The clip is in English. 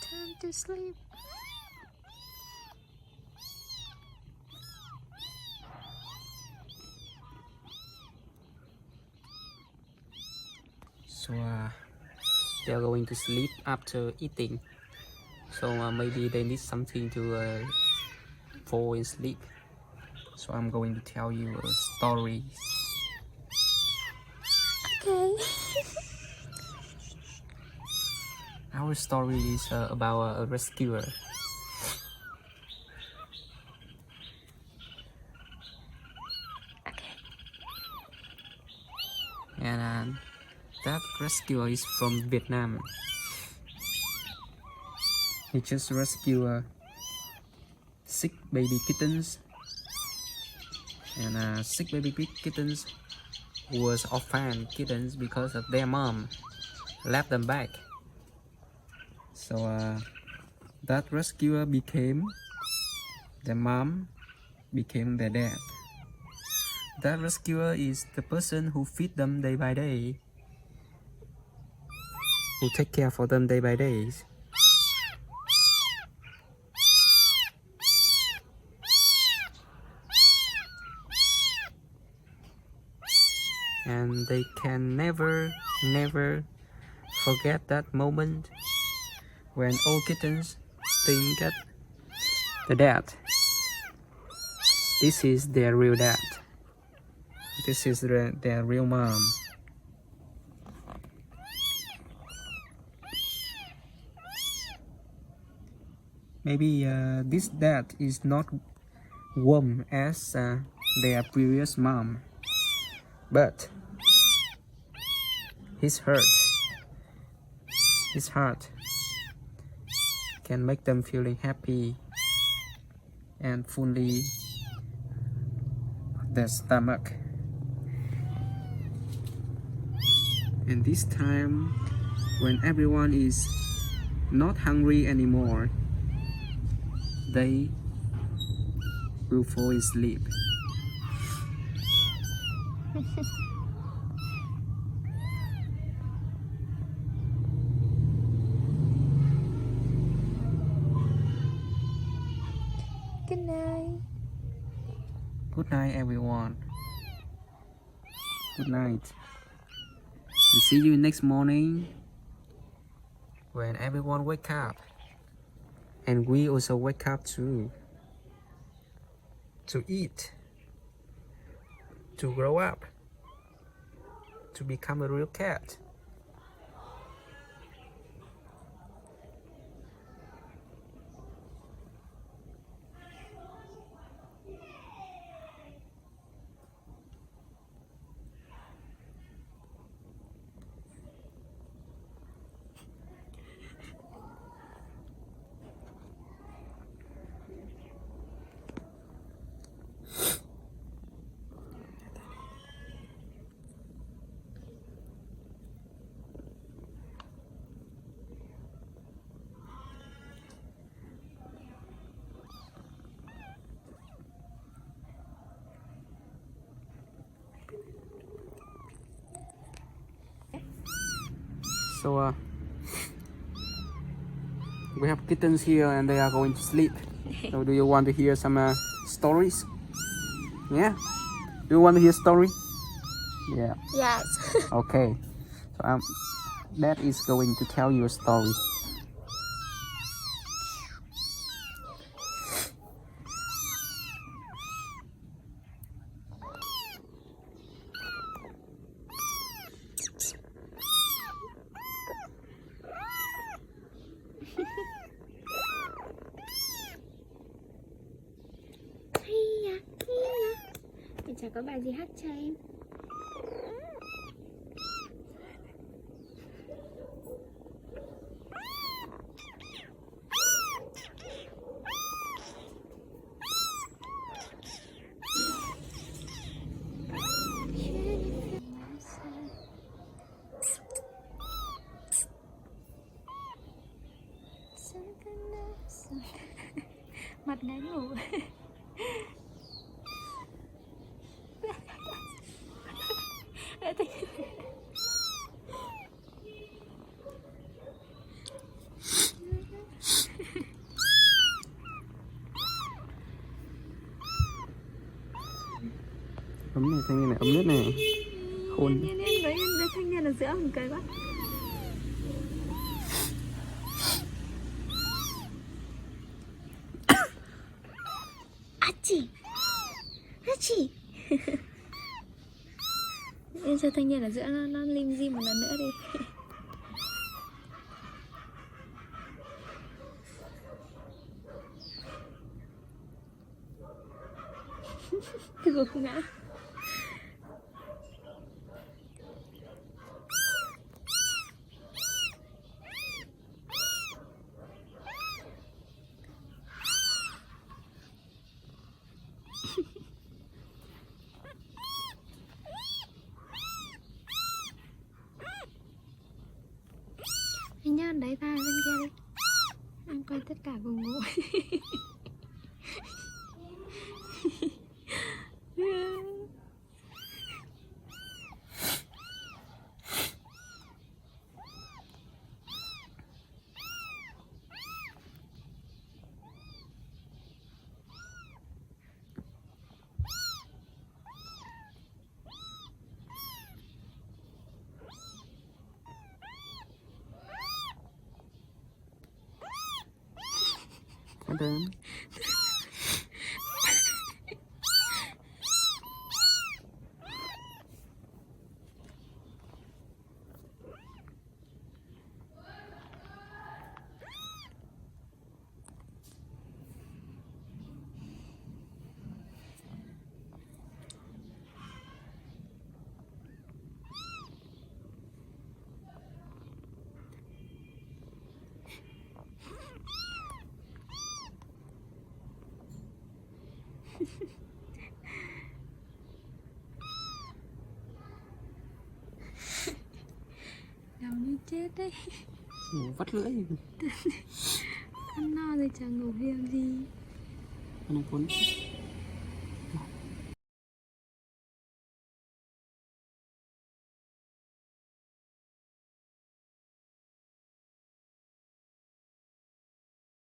Time to sleep. So they are going to sleep after eating. So maybe they need something to fall in sleep. So I'm going to tell you a story. Okay. Our story is about a rescuer. Okay. And that rescuer is from Vietnam. He just rescued 6 baby kittens. And 6 baby kittens was orphan kittens because of their mom left them back. So that rescuer became their mom, became their dad. That rescuer is the person who feed them day by day, who take care for them day by day. And they can never forget that moment when all kittens think that the dad, this is their real dad, this is their real mom. Maybe this dad is not warm as their previous mom, but his heart can make them feeling happy and fully their stomach. And this time, when everyone is not hungry anymore, they will fall asleep. Good night. Good night, everyone. Good night. And see you next morning when everyone wake up. And we also wake up too. To eat. To grow up. To become a real cat. So we have kittens here and they are going to sleep. So do you want to hear some stories? Yeah? Do you want to hear story? Yeah. Yes. Okay. So Dad is going to tell you a story. Mình chả có bài gì hát cho em. Mặt đã ngủ. Ấm này, thanh niên này, ấm nước này. Khôn. Yên với thanh niên ở giữa mình cười quá. Achì. Achì. Yên cho thanh niên ở giữa nó lim dim một lần nữa đi. Gục ngã. Anh nhá, đấy ta bên kia đi. Anh coi tất cả cùng ngồi. Đến. Gào như chết đấy. Ngủ vắt lưỡi. Ăn no rồi chẳng ngủ việc gì. Con này cuốn.